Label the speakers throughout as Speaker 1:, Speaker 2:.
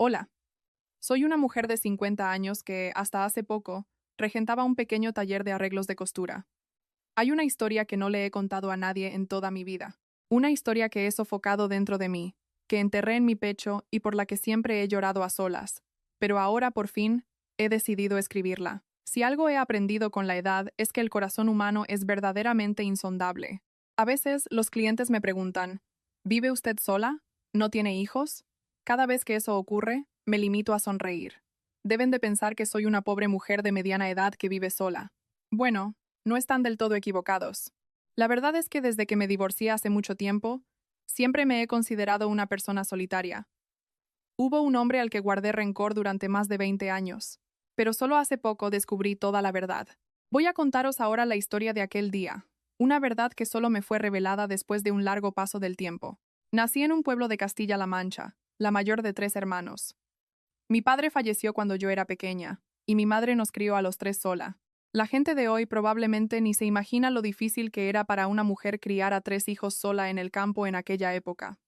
Speaker 1: Hola, soy una mujer de 50 años que, hasta hace poco, regentaba un pequeño taller de arreglos de costura. Hay una historia que no le he contado a nadie en toda mi vida. Una historia que he sofocado dentro de mí, que enterré en mi pecho y por la que siempre he llorado a solas. Pero ahora, por fin, he decidido escribirla. Si algo he aprendido con la edad es que el corazón humano es verdaderamente insondable. A veces los clientes me preguntan, ¿vive usted sola? ¿No tiene hijos? Cada vez que eso ocurre, me limito a sonreír. Deben de pensar que soy una pobre mujer de mediana edad que vive sola. Bueno, no están del todo equivocados. La verdad es que desde que me divorcié hace mucho tiempo, siempre me he considerado una persona solitaria. Hubo un hombre al que guardé rencor durante más de 20 años, pero solo hace poco descubrí toda la verdad. Voy a contaros ahora la historia de aquel día, una verdad que solo me fue revelada después de un largo paso del tiempo. Nací en un pueblo de Castilla-La Mancha, la mayor de 3 hermanos. Mi padre falleció cuando yo era pequeña, y mi madre nos crió a los 3 sola. La gente de hoy probablemente ni se imagina lo difícil que era para una mujer criar a 3 hijos sola en el campo en aquella época.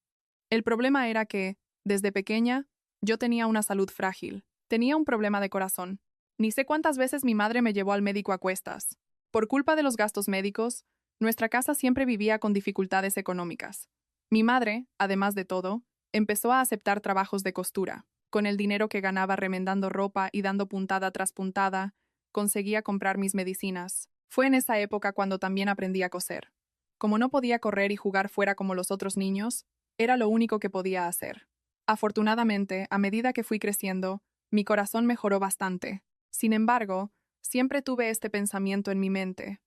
Speaker 1: El problema era que, desde pequeña, yo tenía una salud frágil. Tenía un problema de corazón. Ni sé cuántas veces mi madre me llevó al médico a cuestas. Por culpa de los gastos médicos, nuestra casa siempre vivía con dificultades económicas. Mi madre, además de todo, empezó a aceptar trabajos de costura. Con el dinero que ganaba remendando ropa y dando puntada tras puntada, conseguía comprar mis medicinas. Fue en esa época cuando también aprendí a coser. Como no podía correr y jugar fuera como los otros niños, era lo único que podía hacer. Afortunadamente, a medida que fui creciendo, mi corazón mejoró bastante. Sin embargo, siempre tuve este pensamiento en mi mente.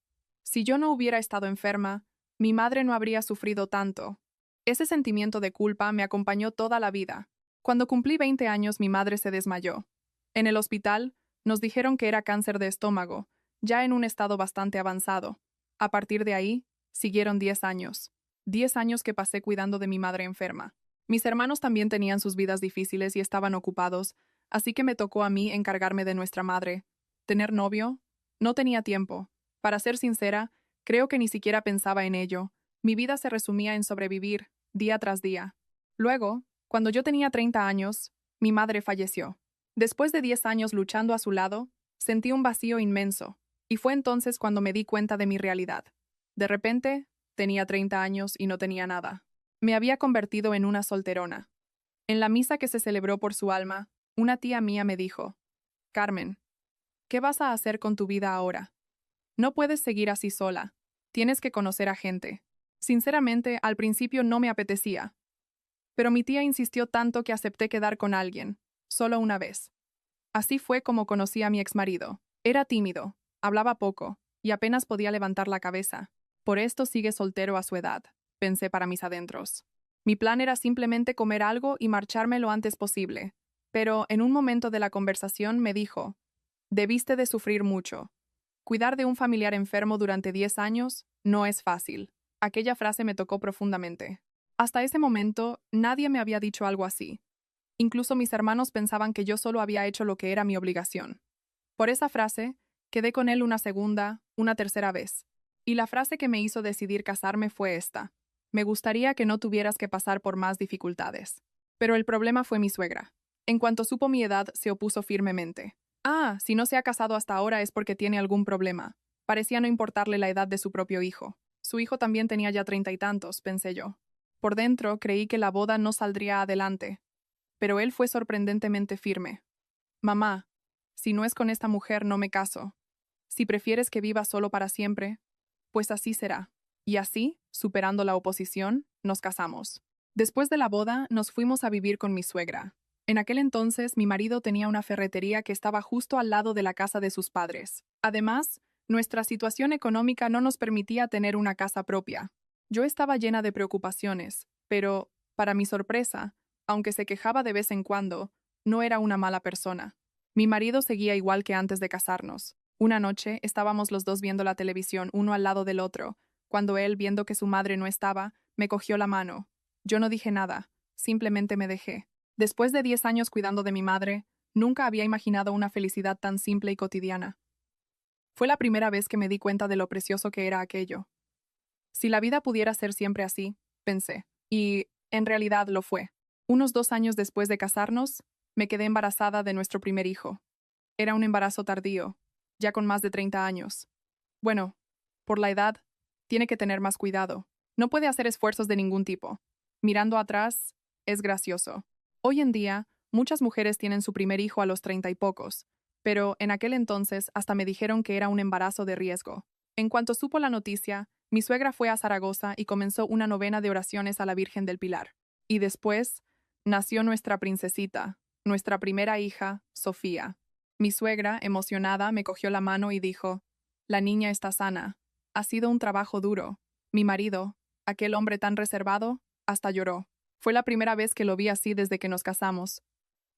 Speaker 1: Si yo no hubiera estado enferma, mi madre no habría sufrido tanto. Ese sentimiento de culpa me acompañó toda la vida. Cuando cumplí 20 años, mi madre se desmayó. En el hospital, nos dijeron que era cáncer de estómago, ya en un estado bastante avanzado. A partir de ahí, siguieron 10 años. 10 años que pasé cuidando de mi madre enferma. Mis hermanos también tenían sus vidas difíciles y estaban ocupados, así que me tocó a mí encargarme de nuestra madre. ¿Tener novio? No tenía tiempo. Para ser sincera, creo que ni siquiera pensaba en ello. Mi vida se resumía en sobrevivir, día tras día. Luego, cuando yo tenía 30 años, mi madre falleció. Después de 10 años luchando a su lado, sentí un vacío inmenso, y fue entonces cuando me di cuenta de mi realidad. De repente, tenía 30 años y no tenía nada. Me había convertido en una solterona. En la misa que se celebró por su alma, una tía mía me dijo, Carmen, ¿qué vas a hacer con tu vida ahora? No puedes seguir así sola. Tienes que conocer a gente. Sinceramente, al principio no me apetecía. Pero mi tía insistió tanto que acepté quedar con alguien, solo una vez. Así fue como conocí a mi exmarido. Era tímido, hablaba poco, y apenas podía levantar la cabeza. Por esto sigue soltero a su edad, pensé para mis adentros. Mi plan era simplemente comer algo y marcharme lo antes posible. Pero en un momento de la conversación me dijo, debiste de sufrir mucho. Cuidar de un familiar enfermo durante 10 años no es fácil. Aquella frase me tocó profundamente. Hasta ese momento, nadie me había dicho algo así. Incluso mis hermanos pensaban que yo solo había hecho lo que era mi obligación. Por esa frase, quedé con él una segunda, una tercera vez. Y la frase que me hizo decidir casarme fue esta. Me gustaría que no tuvieras que pasar por más dificultades. Pero el problema fue mi suegra. En cuanto supo mi edad, se opuso firmemente. Ah, si no se ha casado hasta ahora es porque tiene algún problema. Parecía no importarle la edad de su propio hijo. Su hijo también tenía ya 30 y tantos, pensé yo. Por dentro creí que la boda no saldría adelante. Pero él fue sorprendentemente firme. Mamá, si no es con esta mujer no me caso. Si prefieres que viva solo para siempre, pues así será. Y así, superando la oposición, nos casamos. Después de la boda, nos fuimos a vivir con mi suegra. En aquel entonces, mi marido tenía una ferretería que estaba justo al lado de la casa de sus padres. Además, nuestra situación económica no nos permitía tener una casa propia. Yo estaba llena de preocupaciones, pero, para mi sorpresa, aunque se quejaba de vez en cuando, no era una mala persona. Mi marido seguía igual que antes de casarnos. Una noche estábamos los dos viendo la televisión uno al lado del otro, cuando él, viendo que su madre no estaba, me cogió la mano. Yo no dije nada, simplemente me dejé. Después de 10 años cuidando de mi madre, nunca había imaginado una felicidad tan simple y cotidiana. Fue la primera vez que me di cuenta de lo precioso que era aquello. Si la vida pudiera ser siempre así, pensé, y en realidad lo fue. Unos 2 años después de casarnos, me quedé embarazada de nuestro primer hijo. Era un embarazo tardío, ya con más de 30 años. Bueno, por la edad, tiene que tener más cuidado. No puede hacer esfuerzos de ningún tipo. Mirando atrás, es gracioso. Hoy en día, muchas mujeres tienen su primer hijo a los 30 y pocos, pero en aquel entonces hasta me dijeron que era un embarazo de riesgo. En cuanto supo la noticia, mi suegra fue a Zaragoza y comenzó una novena de oraciones a la Virgen del Pilar. Y después, nació nuestra princesita, nuestra primera hija, Sofía. Mi suegra, emocionada, me cogió la mano y dijo: «La niña está sana. Ha sido un trabajo duro». Mi marido, aquel hombre tan reservado, hasta lloró. Fue la primera vez que lo vi así desde que nos casamos.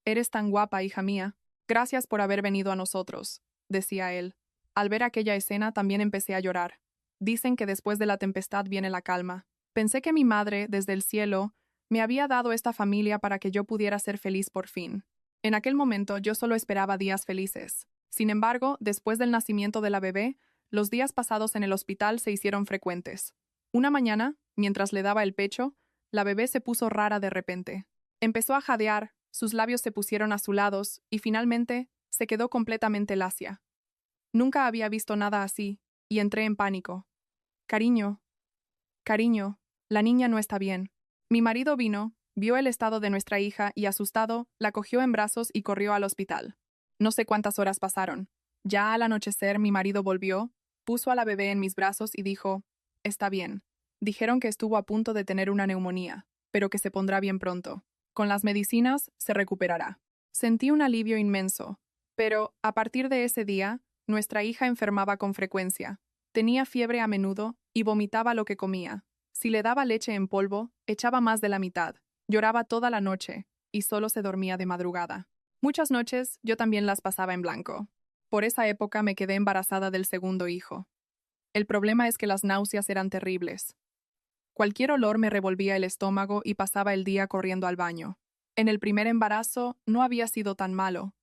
Speaker 1: «Eres tan guapa, hija mía. Gracias por haber venido a nosotros», decía él. Al ver aquella escena también empecé a llorar. Dicen que después de la tempestad viene la calma. Pensé que mi madre, desde el cielo, me había dado esta familia para que yo pudiera ser feliz por fin. En aquel momento yo solo esperaba días felices. Sin embargo, después del nacimiento de la bebé, los días pasados en el hospital se hicieron frecuentes. Una mañana, mientras le daba el pecho, la bebé se puso rara de repente. Empezó a jadear, sus labios se pusieron azulados y finalmente se quedó completamente lacia. Nunca había visto nada así, y entré en pánico. «Cariño, cariño, la niña no está bien». Mi marido vino, vio el estado de nuestra hija y, asustado, la cogió en brazos y corrió al hospital. No sé cuántas horas pasaron. Ya al anochecer mi marido volvió, puso a la bebé en mis brazos y dijo: «Está bien. Dijeron que estuvo a punto de tener una neumonía, pero que se pondrá bien pronto. Con las medicinas se recuperará». Sentí un alivio inmenso, pero, a partir de ese día, nuestra hija enfermaba con frecuencia. Tenía fiebre a menudo y vomitaba lo que comía. Si le daba leche en polvo, echaba más de la mitad. Lloraba toda la noche y solo se dormía de madrugada. Muchas noches yo también las pasaba en blanco. Por esa época me quedé embarazada del segundo hijo. El problema es que las náuseas eran terribles. Cualquier olor me revolvía el estómago y pasaba el día corriendo al baño. En el primer embarazo no había sido tan malo.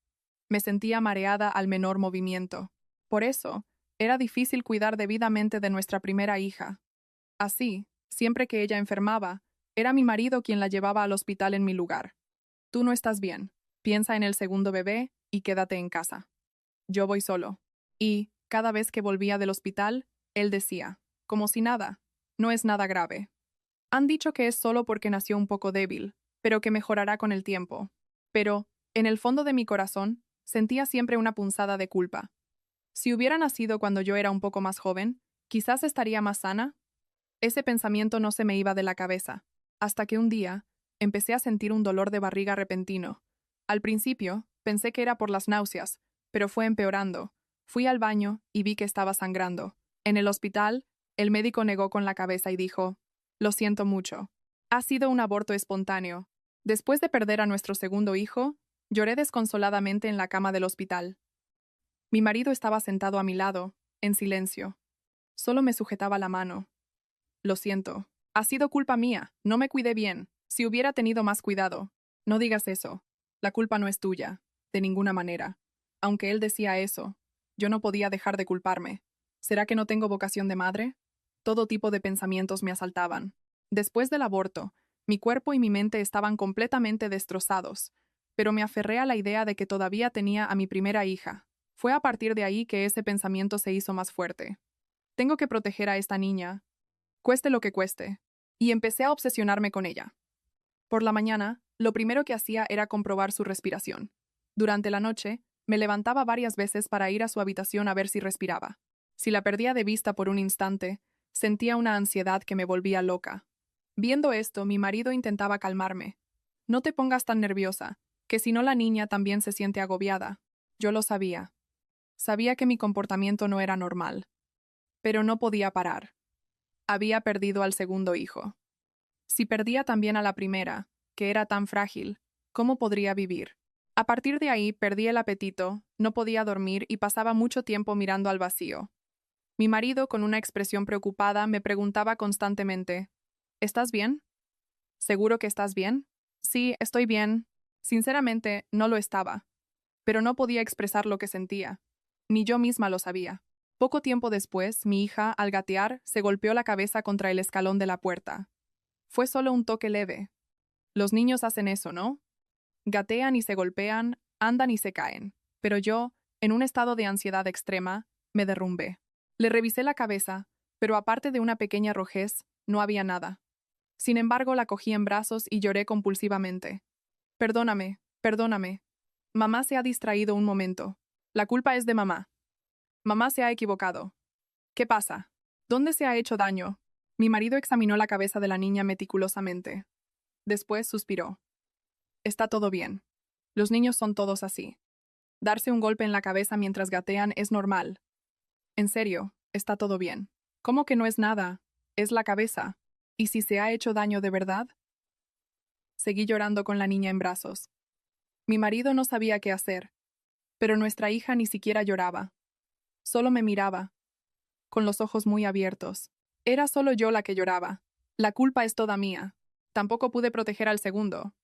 Speaker 1: Me sentía mareada al menor movimiento. Por eso, era difícil cuidar debidamente de nuestra primera hija. Así, siempre que ella enfermaba, era mi marido quien la llevaba al hospital en mi lugar. «Tú no estás bien. Piensa en el segundo bebé y quédate en casa. Yo voy solo». Y, cada vez que volvía del hospital, él decía, como si nada: «No es nada grave. Han dicho que es solo porque nació un poco débil, pero que mejorará con el tiempo». Pero, en el fondo de mi corazón, sentía siempre una punzada de culpa. Si hubiera nacido cuando yo era un poco más joven, quizás estaría más sana. Ese pensamiento no se me iba de la cabeza, hasta que un día empecé a sentir un dolor de barriga repentino. Al principio, pensé que era por las náuseas, pero fue empeorando. Fui al baño y vi que estaba sangrando. En el hospital, el médico negó con la cabeza y dijo: «Lo siento mucho. Ha sido un aborto espontáneo». Después de perder a nuestro segundo hijo, lloré desconsoladamente en la cama del hospital. Mi marido estaba sentado a mi lado, en silencio. Solo me sujetaba la mano. «Lo siento. Ha sido culpa mía. No me cuidé bien. Si hubiera tenido más cuidado». «No digas eso. La culpa no es tuya. De ninguna manera». Aunque él decía eso, yo no podía dejar de culparme. ¿Será que no tengo vocación de madre? Todo tipo de pensamientos me asaltaban. Después del aborto, mi cuerpo y mi mente estaban completamente destrozados, pero me aferré a la idea de que todavía tenía a mi primera hija. Fue a partir de ahí que ese pensamiento se hizo más fuerte. Tengo que proteger a esta niña, cueste lo que cueste, y empecé a obsesionarme con ella. Por la mañana, lo primero que hacía era comprobar su respiración. Durante la noche, me levantaba varias veces para ir a su habitación a ver si respiraba. Si la perdía de vista por un instante, sentía una ansiedad que me volvía loca. Viendo esto, mi marido intentaba calmarme. «No te pongas tan nerviosa, que si no la niña también se siente agobiada». Yo lo sabía. Sabía que mi comportamiento no era normal. Pero no podía parar. Había perdido al segundo hijo. Si perdía también a la primera, que era tan frágil, ¿cómo podría vivir? A partir de ahí perdí el apetito, no podía dormir y pasaba mucho tiempo mirando al vacío. Mi marido, con una expresión preocupada, me preguntaba constantemente: «¿Estás bien? ¿Seguro que estás bien?» «Sí, estoy bien». Sinceramente, no lo estaba. Pero no podía expresar lo que sentía. Ni yo misma lo sabía. Poco tiempo después, mi hija, al gatear, se golpeó la cabeza contra el escalón de la puerta. Fue solo un toque leve. Los niños hacen eso, ¿no? Gatean y se golpean, andan y se caen. Pero yo, en un estado de ansiedad extrema, me derrumbé. Le revisé la cabeza, pero aparte de una pequeña rojez, no había nada. Sin embargo, la cogí en brazos y lloré compulsivamente. Perdóname, perdóname. Mamá se ha distraído un momento. La culpa es de mamá. Mamá se ha equivocado. ¿Qué pasa? ¿Dónde se ha hecho daño? Mi marido examinó la cabeza de la niña meticulosamente. Después suspiró. Está todo bien. Los niños son todos así. Darse un golpe en la cabeza mientras gatean es normal. En serio, está todo bien. ¿Cómo que no es nada? Es la cabeza. ¿Y si se ha hecho daño de verdad? Seguí llorando con la niña en brazos. Mi marido no sabía qué hacer, pero nuestra hija ni siquiera lloraba. Solo me miraba, con los ojos muy abiertos. Era solo yo la que lloraba. La culpa es toda mía. Tampoco pude proteger al segundo.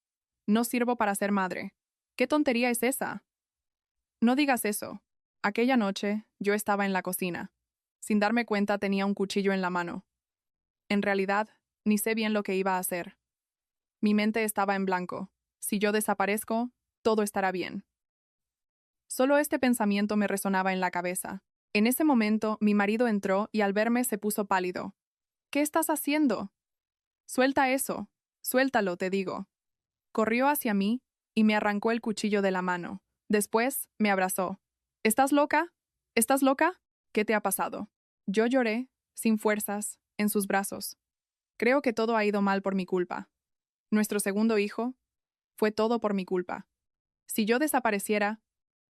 Speaker 1: No sirvo para ser madre. ¿Qué tontería es esa? No digas eso. Aquella noche, yo estaba en la cocina. Sin darme cuenta tenía un cuchillo en la mano. En realidad, ni sé bien lo que iba a hacer. Mi mente estaba en blanco. Si yo desaparezco, todo estará bien. Solo este pensamiento me resonaba en la cabeza. En ese momento, mi marido entró y al verme se puso pálido. ¿Qué estás haciendo? Suelta eso. Suéltalo, te digo. Corrió hacia mí y me arrancó el cuchillo de la mano. Después, me abrazó. ¿Estás loca? ¿Estás loca? ¿Qué te ha pasado? Yo lloré, sin fuerzas, en sus brazos. Creo que todo ha ido mal por mi culpa. Nuestro segundo hijo, fue todo por mi culpa. Si yo desapareciera,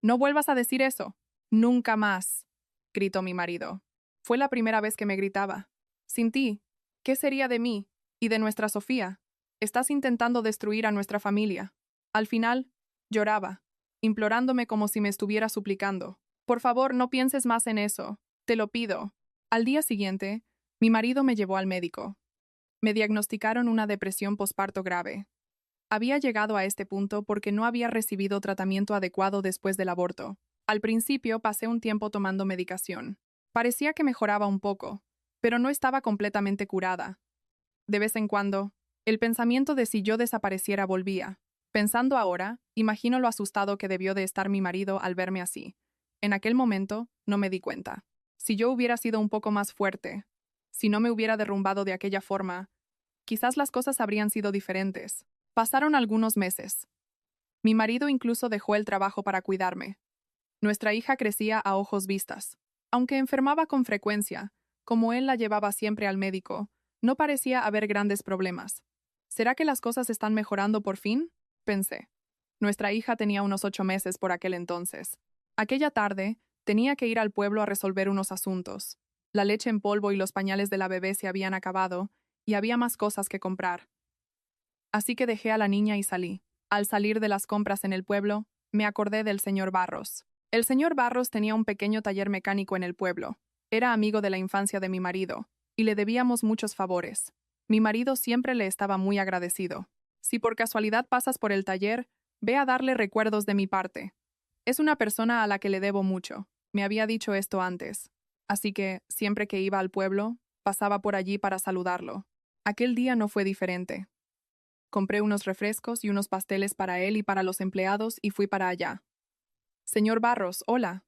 Speaker 1: no vuelvas a decir eso. Nunca más, gritó mi marido. Fue la primera vez que me gritaba. Sin ti, ¿qué sería de mí y de nuestra Sofía? Estás intentando destruir a nuestra familia. Al final, lloraba, implorándome como si me estuviera suplicando. Por favor, no pienses más en eso. Te lo pido. Al día siguiente, mi marido me llevó al médico. Me diagnosticaron una depresión posparto grave. Había llegado a este punto porque no había recibido tratamiento adecuado después del aborto. Al principio pasé un tiempo tomando medicación. Parecía que mejoraba un poco, pero no estaba completamente curada. De vez en cuando, el pensamiento de si yo desapareciera volvía. Pensando ahora, imagino lo asustado que debió de estar mi marido al verme así. En aquel momento, no me di cuenta. Si yo hubiera sido un poco más fuerte, si no me hubiera derrumbado de aquella forma, quizás las cosas habrían sido diferentes. Pasaron algunos meses. Mi marido incluso dejó el trabajo para cuidarme. Nuestra hija crecía a ojos vistas. Aunque enfermaba con frecuencia, como él la llevaba siempre al médico, no parecía haber grandes problemas. ¿Será que las cosas están mejorando por fin? Pensé. Nuestra hija tenía unos 8 meses por aquel entonces. Aquella tarde, tenía que ir al pueblo a resolver unos asuntos. La leche en polvo y los pañales de la bebé se habían acabado, y había más cosas que comprar. Así que dejé a la niña y salí. Al salir de las compras en el pueblo, me acordé del señor Barros. El señor Barros tenía un pequeño taller mecánico en el pueblo. Era amigo de la infancia de mi marido, y le debíamos muchos favores. Mi marido siempre le estaba muy agradecido. Si por casualidad pasas por el taller, ve a darle recuerdos de mi parte. Es una persona a la que le debo mucho. Me había dicho esto antes. Así que, siempre que iba al pueblo, pasaba por allí para saludarlo. Aquel día no fue diferente. Compré unos refrescos y unos pasteles para él y para los empleados y fui para allá. Señor Barros, hola.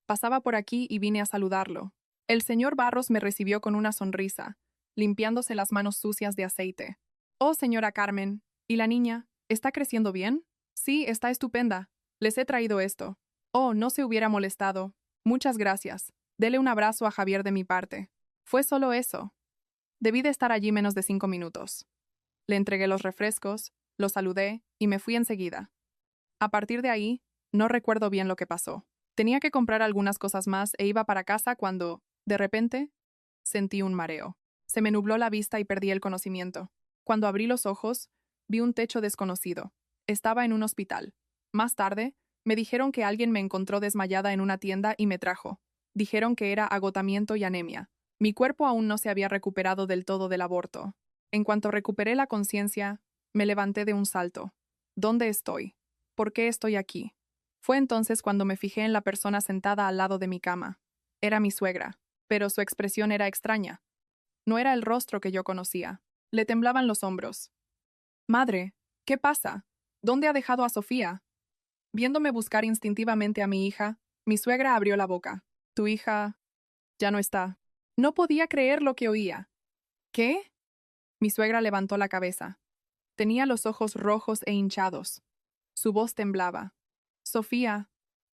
Speaker 1: Pasaba por aquí y vine a saludarlo. El señor Barros me recibió con una sonrisa, limpiándose las manos sucias de aceite. Oh, señora Carmen, ¿y la niña? ¿Está creciendo bien? Sí, está estupenda. Les he traído esto. Oh, no se hubiera molestado. Muchas gracias. Dele un abrazo a Javier de mi parte. Fue solo eso. Debí de estar allí menos de 5 minutos. Le entregué los refrescos, lo saludé y me fui enseguida. A partir de ahí, no recuerdo bien lo que pasó. Tenía que comprar algunas cosas más e iba para casa cuando, de repente, sentí un mareo. Se me nubló la vista y perdí el conocimiento. Cuando abrí los ojos, vi un techo desconocido. Estaba en un hospital. Más tarde, me dijeron que alguien me encontró desmayada en una tienda y me trajo. Dijeron que era agotamiento y anemia. Mi cuerpo aún no se había recuperado del todo del aborto. En cuanto recuperé la conciencia, me levanté de un salto. ¿Dónde estoy? ¿Por qué estoy aquí? Fue entonces cuando me fijé en la persona sentada al lado de mi cama. Era mi suegra, pero su expresión era extraña. No era el rostro que yo conocía. Le temblaban los hombros. Madre, ¿qué pasa? ¿Dónde ha dejado a Sofía? Viéndome buscar instintivamente a mi hija, mi suegra abrió la boca. Tu hija ya no está. No podía creer lo que oía. ¿Qué? Mi suegra levantó la cabeza. Tenía los ojos rojos e hinchados. Su voz temblaba. Sofía,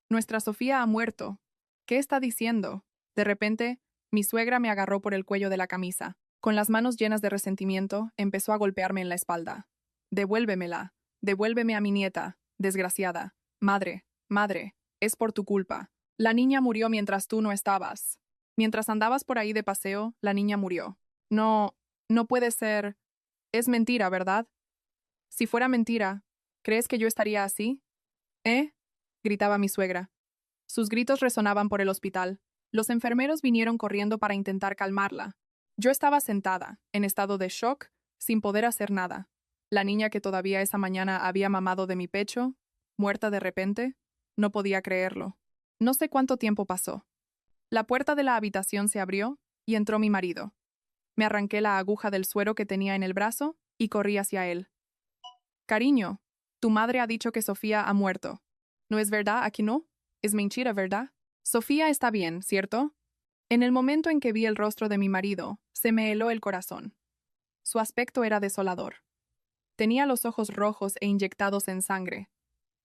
Speaker 1: nuestra Sofía ha muerto. ¿Qué está diciendo? De repente, mi suegra me agarró por el cuello de la camisa. Con las manos llenas de resentimiento, empezó a golpearme en la espalda. Devuélvemela. Devuélveme a mi nieta, desgraciada. Madre, madre, es por tu culpa. La niña murió mientras tú no estabas. Mientras andabas por ahí de paseo, la niña murió. No, no puede ser. Es mentira, ¿verdad? Si fuera mentira, ¿crees que yo estaría así? ¿Eh? Gritaba mi suegra. Sus gritos resonaban por el hospital. Los enfermeros vinieron corriendo para intentar calmarla. Yo estaba sentada, en estado de shock, sin poder hacer nada. La niña que todavía esa mañana había mamado de mi pecho, muerta de repente, no podía creerlo. No sé cuánto tiempo pasó. La puerta de la habitación se abrió y entró mi marido. Me arranqué la aguja del suero que tenía en el brazo y corrí hacia él. Cariño, tu madre ha dicho que Sofía ha muerto. ¿No es verdad, aquí no? Es mentira, ¿verdad? Sofía está bien, ¿cierto? En el momento en que vi el rostro de mi marido, se me heló el corazón. Su aspecto era desolador. Tenía los ojos rojos e inyectados en sangre,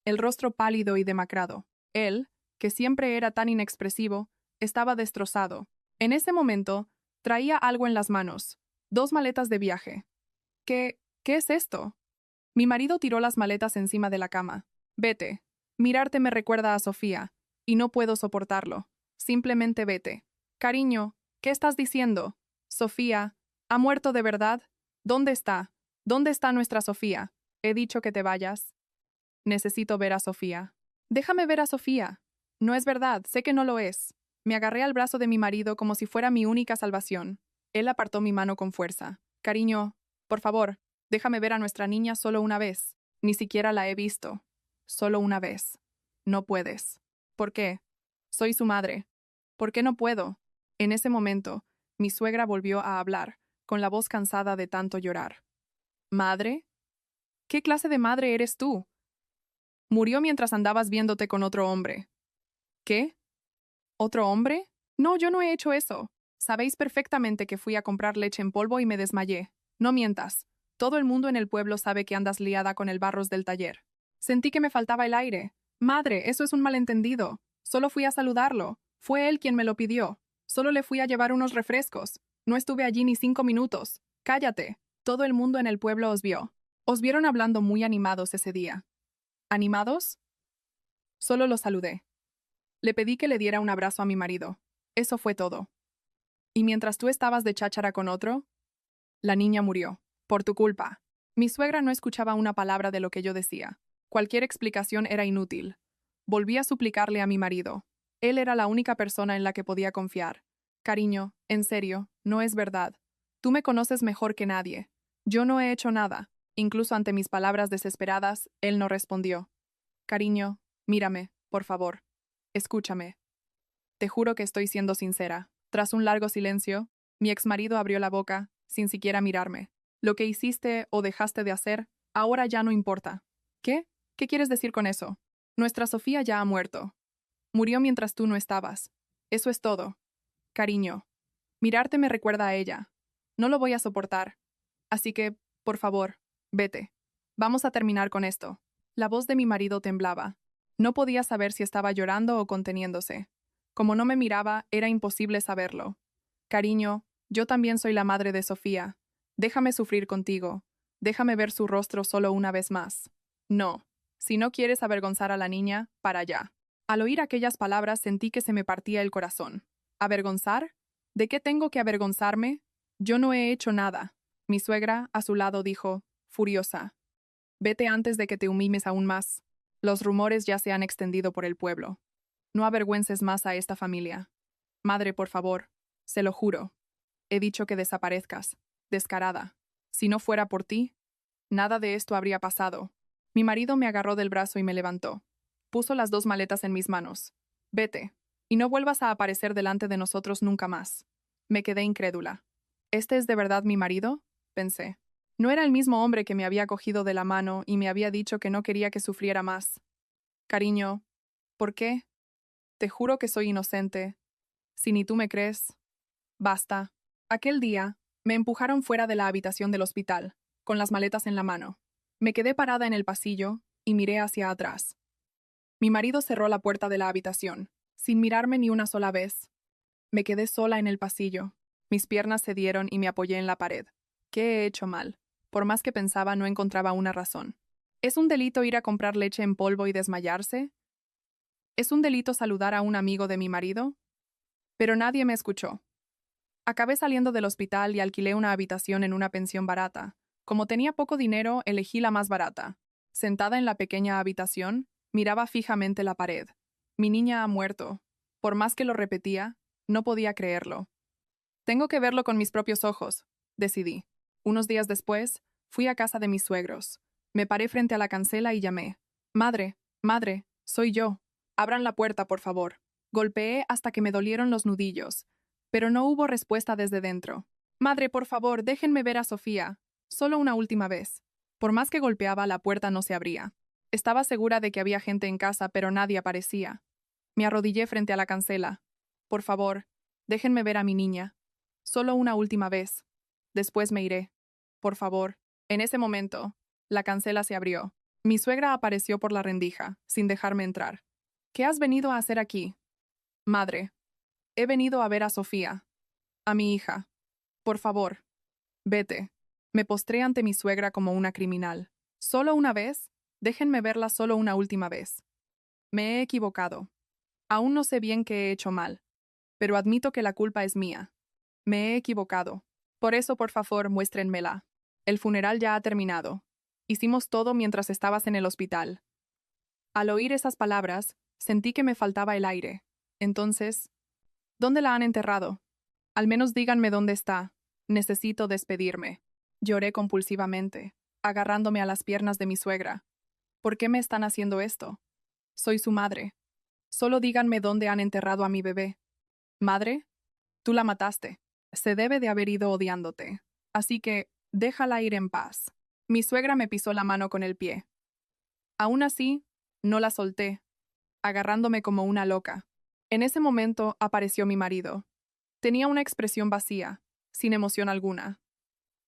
Speaker 1: el rostro pálido y demacrado. Él, que siempre era tan inexpresivo, estaba destrozado. En ese momento, traía algo en las manos, 2 maletas de viaje. ¿Qué es esto? Mi marido tiró las maletas encima de la cama. Vete. Mirarte me recuerda a Sofía, y no puedo soportarlo. Simplemente vete. Cariño, ¿qué estás diciendo? Sofía, ¿ha muerto de verdad? ¿Dónde está? ¿Dónde está nuestra Sofía? He dicho que te vayas. Necesito ver a Sofía. Déjame ver a Sofía. No es verdad, sé que no lo es. Me agarré al brazo de mi marido como si fuera mi única salvación. Él apartó mi mano con fuerza. Cariño, por favor, déjame ver a nuestra niña solo una vez. Ni siquiera la he visto. Solo una vez. No puedes. ¿Por qué? Soy su madre. ¿Por qué no puedo? En ese momento, mi suegra volvió a hablar, con la voz cansada de tanto llorar. ¿Madre? ¿Qué clase de madre eres tú? Murió mientras andabas viéndote con otro hombre. ¿Qué? ¿Otro hombre? No, yo no he hecho eso. Sabéis perfectamente que fui a comprar leche en polvo y me desmayé. No mientas. Todo el mundo en el pueblo sabe que andas liada con el Barros del taller. Sentí que me faltaba el aire. Madre, eso es un malentendido. Solo fui a saludarlo. Fue él quien me lo pidió. Solo le fui a llevar unos refrescos. No estuve allí ni 5 minutos. Cállate. Todo el mundo en el pueblo os vio. Os vieron hablando muy animados ese día. ¿Animados? Solo lo saludé. Le pedí que le diera un abrazo a mi marido. Eso fue todo. Y mientras tú estabas de cháchara con otro, la niña murió. Por tu culpa. Mi suegra no escuchaba una palabra de lo que yo decía. Cualquier explicación era inútil. Volví a suplicarle a mi marido. Él era la única persona en la que podía confiar. Cariño, en serio, no es verdad. Tú me conoces mejor que nadie. Yo no he hecho nada. Incluso ante mis palabras desesperadas, él no respondió. Cariño, mírame, por favor. Escúchame. Te juro que estoy siendo sincera. Tras un largo silencio, mi exmarido abrió la boca, sin siquiera mirarme. Lo que hiciste o dejaste de hacer, ahora ya no importa. ¿Qué? ¿Qué quieres decir con eso? Nuestra Sofía ya ha muerto. Murió mientras tú no estabas. Eso es todo. Cariño, mirarte me recuerda a ella. No lo voy a soportar. Así que, por favor, vete. Vamos a terminar con esto. La voz de mi marido temblaba. No podía saber si estaba llorando o conteniéndose. Como no me miraba, era imposible saberlo. Cariño, yo también soy la madre de Sofía. Déjame sufrir contigo. Déjame ver su rostro solo una vez más. No. Si no quieres avergonzar a la niña, para allá. Al oír aquellas palabras sentí que se me partía el corazón. ¿Avergonzar? ¿De qué tengo que avergonzarme? Yo no he hecho nada. Mi suegra, a su lado, dijo, furiosa. Vete antes de que te humilles aún más. Los rumores ya se han extendido por el pueblo. No avergüences más a esta familia. Madre, por favor, se lo juro. He dicho que desaparezcas, descarada. Si no fuera por ti, nada de esto habría pasado. Mi marido me agarró del brazo y me levantó. Puso las 2 maletas en mis manos. Vete, y no vuelvas a aparecer delante de nosotros nunca más. Me quedé incrédula. ¿Este es de verdad mi marido? Pensé. No era el mismo hombre que me había cogido de la mano y me había dicho que no quería que sufriera más. Cariño, ¿por qué? Te juro que soy inocente. Si ni tú me crees. Basta. Aquel día, me empujaron fuera de la habitación del hospital, con las maletas en la mano. Me quedé parada en el pasillo y miré hacia atrás. Mi marido cerró la puerta de la habitación, sin mirarme ni una sola vez. Me quedé sola en el pasillo. Mis piernas cedieron y me apoyé en la pared. ¿Qué he hecho mal? Por más que pensaba, no encontraba una razón. ¿Es un delito ir a comprar leche en polvo y desmayarse? ¿Es un delito saludar a un amigo de mi marido? Pero nadie me escuchó. Acabé saliendo del hospital y alquilé una habitación en una pensión barata. Como tenía poco dinero, elegí la más barata. Sentada en la pequeña habitación, miraba fijamente la pared. Mi niña ha muerto. Por más que lo repetía, no podía creerlo. Tengo que verlo con mis propios ojos, decidí. Unos días después, fui a casa de mis suegros. Me paré frente a la cancela y llamé. Madre, madre, soy yo. Abran la puerta, por favor. Golpeé hasta que me dolieron los nudillos, pero no hubo respuesta desde dentro. Madre, por favor, déjenme ver a Sofía. Solo una última vez. Por más que golpeaba, la puerta no se abría. Estaba segura de que había gente en casa, pero nadie aparecía. Me arrodillé frente a la cancela. Por favor, déjenme ver a mi niña. Solo una última vez. Después me iré. Por favor. En ese momento, la cancela se abrió. Mi suegra apareció por la rendija, sin dejarme entrar. ¿Qué has venido a hacer aquí? Madre. He venido a ver a Sofía. A mi hija. Por favor. Vete. Me postré ante mi suegra como una criminal. ¿Solo una vez? Déjenme verla solo una última vez. Me he equivocado. Aún no sé bien qué he hecho mal, pero admito que la culpa es mía. Me he equivocado. Por eso, por favor, muéstrenmela. El funeral ya ha terminado. Hicimos todo mientras estabas en el hospital. Al oír esas palabras, sentí que me faltaba el aire. Entonces, ¿dónde la han enterrado? Al menos díganme dónde está. Necesito despedirme. Lloré compulsivamente, agarrándome a las piernas de mi suegra. ¿Por qué me están haciendo esto? Soy su madre. Solo díganme dónde han enterrado a mi bebé. ¿Madre? Tú la mataste. Se debe de haber ido odiándote. Así que, déjala ir en paz. Mi suegra me pisó la mano con el pie. Aún así, no la solté, agarrándome como una loca. En ese momento apareció mi marido. Tenía una expresión vacía, sin emoción alguna.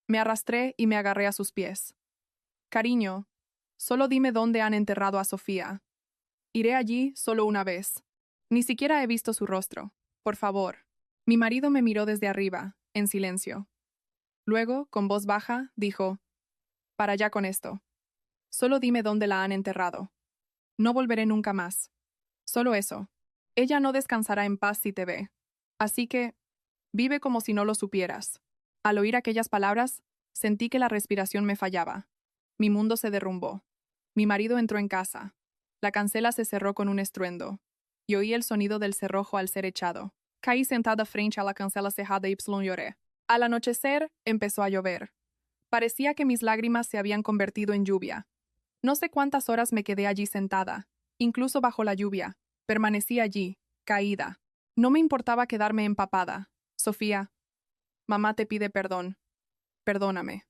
Speaker 1: Me arrastré y me agarré a sus pies. Cariño, solo dime dónde han enterrado a Sofía. Iré allí solo una vez. Ni siquiera he visto su rostro. Por favor. Mi marido me miró desde arriba, en silencio. Luego, con voz baja, dijo, para allá con esto. Solo dime dónde la han enterrado. No volveré nunca más. Solo eso. Ella no descansará en paz si te ve. Así que, vive como si no lo supieras. Al oír aquellas palabras, sentí que la respiración me fallaba. Mi mundo se derrumbó. Mi marido entró en casa. La cancela se cerró con un estruendo, y oí el sonido del cerrojo al ser echado. Caí sentada frente a la cancela cerrada y lloré. Al anochecer, empezó a llover. Parecía que mis lágrimas se habían convertido en lluvia. No sé cuántas horas me quedé allí sentada, incluso bajo la lluvia. Permanecí allí, caída. No me importaba quedarme empapada. Sofía, mamá te pide perdón. Perdóname.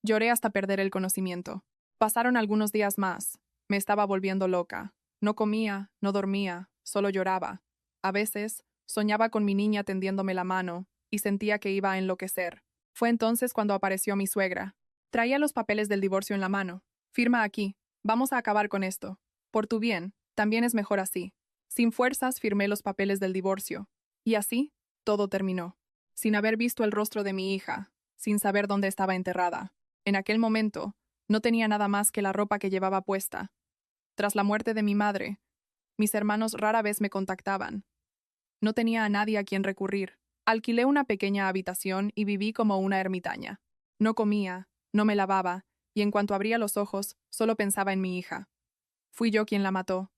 Speaker 1: Lloré hasta perder el conocimiento. Pasaron algunos días más. Me estaba volviendo loca. No comía, no dormía, solo lloraba. A veces, soñaba con mi niña tendiéndome la mano, y sentía que iba a enloquecer. Fue entonces cuando apareció mi suegra. Traía los papeles del divorcio en la mano. Firma aquí. Vamos a acabar con esto. Por tu bien, también es mejor así. Sin fuerzas firmé los papeles del divorcio. Y así, todo terminó. Sin haber visto el rostro de mi hija, sin saber dónde estaba enterrada. En aquel momento, no tenía nada más que la ropa que llevaba puesta. Tras la muerte de mi madre, mis hermanos rara vez me contactaban. No tenía a nadie a quien recurrir. Alquilé una pequeña habitación y viví como una ermitaña. No comía, no me lavaba, y en cuanto abría los ojos, solo pensaba en mi hija. Fui yo quien la mató.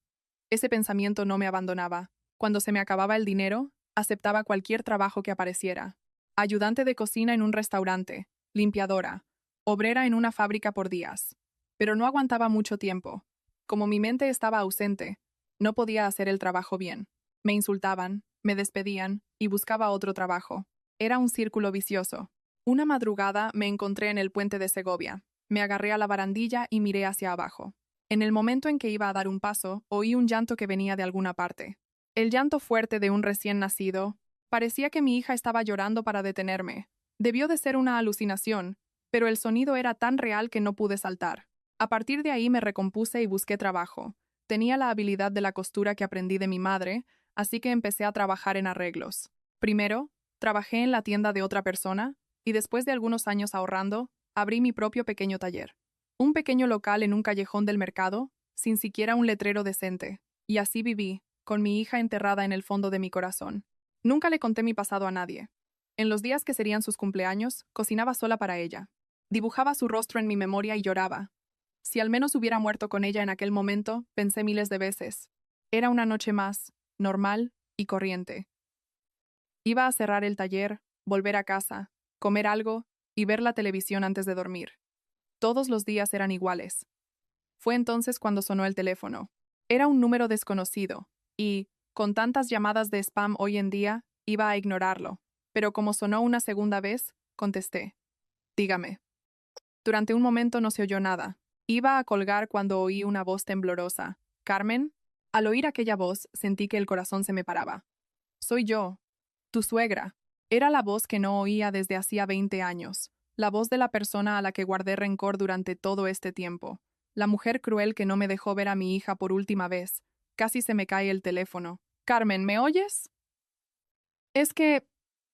Speaker 1: Ese pensamiento no me abandonaba. Cuando se me acababa el dinero, aceptaba cualquier trabajo que apareciera. Ayudante de cocina en un restaurante, limpiadora, obrera en una fábrica por días. Pero no aguantaba mucho tiempo. Como mi mente estaba ausente, no podía hacer el trabajo bien. Me insultaban, me despedían y buscaba otro trabajo. Era un círculo vicioso. Una madrugada me encontré en el puente de Segovia. Me agarré a la barandilla y miré hacia abajo. En el momento en que iba a dar un paso, oí un llanto que venía de alguna parte. El llanto fuerte de un recién nacido. Parecía que mi hija estaba llorando para detenerme. Debió de ser una alucinación, pero el sonido era tan real que no pude saltar. A partir de ahí me recompuse y busqué trabajo. Tenía la habilidad de la costura que aprendí de mi madre, así que empecé a trabajar en arreglos. Primero, trabajé en la tienda de otra persona, y después de algunos años ahorrando, abrí mi propio pequeño taller. Un pequeño local en un callejón del mercado, sin siquiera un letrero decente. Y así viví, con mi hija enterrada en el fondo de mi corazón. Nunca le conté mi pasado a nadie. En los días que serían sus cumpleaños, cocinaba sola para ella. Dibujaba su rostro en mi memoria y lloraba. Si al menos hubiera muerto con ella en aquel momento, pensé miles de veces. Era una noche más, normal y corriente. Iba a cerrar el taller, volver a casa, comer algo y ver la televisión antes de dormir. Todos los días eran iguales. Fue entonces cuando sonó el teléfono. Era un número desconocido, y, con tantas llamadas de spam hoy en día, iba a ignorarlo. Pero como sonó una segunda vez, contesté. Dígame. Durante un momento no se oyó nada. Iba a colgar cuando oí una voz temblorosa. ¿Carmen? Al oír aquella voz, sentí que el corazón se me paraba. Soy yo, tu suegra. Era la voz que no oía desde hacía 20 años. La voz de la persona a la que guardé rencor durante todo este tiempo. La mujer cruel que no me dejó ver a mi hija por última vez. Casi se me cae el teléfono. Carmen, ¿me oyes? Es que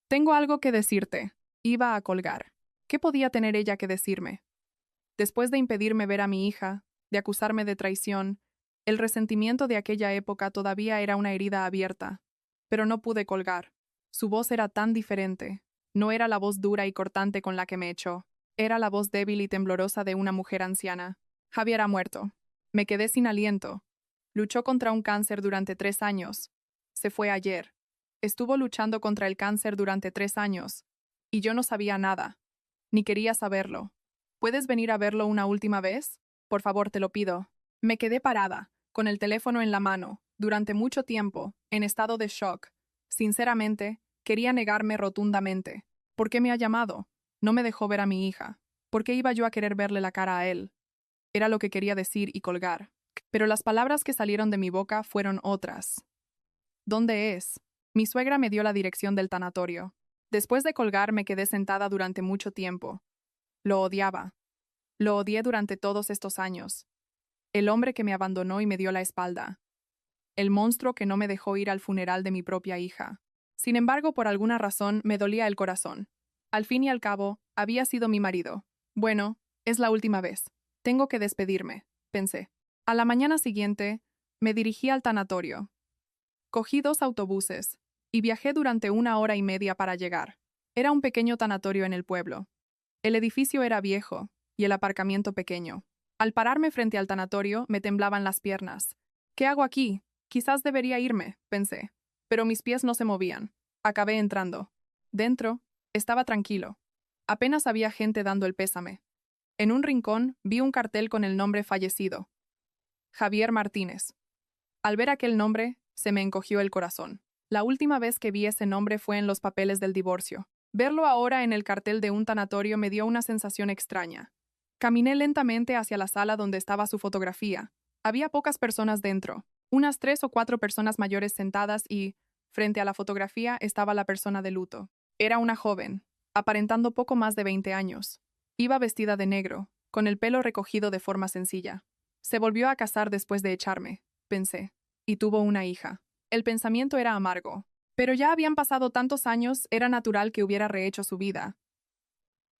Speaker 1: tengo algo que decirte. Iba a colgar. ¿Qué podía tener ella que decirme? Después de impedirme ver a mi hija, de acusarme de traición, el resentimiento de aquella época todavía era una herida abierta. Pero no pude colgar. Su voz era tan diferente. No era la voz dura y cortante con la que me echó. Era la voz débil y temblorosa de una mujer anciana. Javier ha muerto. Me quedé sin aliento. Luchó contra un cáncer durante 3 años. Se fue ayer. Estuvo luchando contra el cáncer durante 3 años. Y yo no sabía nada. Ni quería saberlo. ¿Puedes venir a verlo una última vez? Por favor, te lo pido. Me quedé parada, con el teléfono en la mano, durante mucho tiempo, en estado de shock. Sinceramente, quería negarme rotundamente. ¿Por qué me ha llamado? No me dejó ver a mi hija. ¿Por qué iba yo a querer verle la cara a él? Era lo que quería decir y colgar. Pero las palabras que salieron de mi boca fueron otras. ¿Dónde es? Mi suegra me dio la dirección del tanatorio. Después de colgar me quedé sentada durante mucho tiempo. Lo odiaba. Lo odié durante todos estos años. El hombre que me abandonó y me dio la espalda. El monstruo que no me dejó ir al funeral de mi propia hija. Sin embargo, por alguna razón, me dolía el corazón. Al fin y al cabo, había sido mi marido. Bueno, es la última vez. Tengo que despedirme, pensé. A la mañana siguiente, me dirigí al tanatorio. Cogí 2 autobuses y viajé durante 1 hora y media para llegar. Era un pequeño tanatorio en el pueblo. El edificio era viejo y el aparcamiento pequeño. Al pararme frente al tanatorio, me temblaban las piernas. ¿Qué hago aquí? Quizás debería irme, pensé. Pero mis pies no se movían. Acabé entrando. Dentro, estaba tranquilo. Apenas había gente dando el pésame. En un rincón vi un cartel con el nombre fallecido. Javier Martínez. Al ver aquel nombre, se me encogió el corazón. La última vez que vi ese nombre fue en los papeles del divorcio. Verlo ahora en el cartel de un tanatorio me dio una sensación extraña. Caminé lentamente hacia la sala donde estaba su fotografía. Había pocas personas dentro, unas 3 o 4 personas mayores sentadas y, frente a la fotografía, estaba la persona de luto. Era una joven, aparentando poco más de 20 años. Iba vestida de negro, con el pelo recogido de forma sencilla. Se volvió a casar después de echarme, pensé, y tuvo una hija. El pensamiento era amargo. Pero ya habían pasado tantos años, era natural que hubiera rehecho su vida.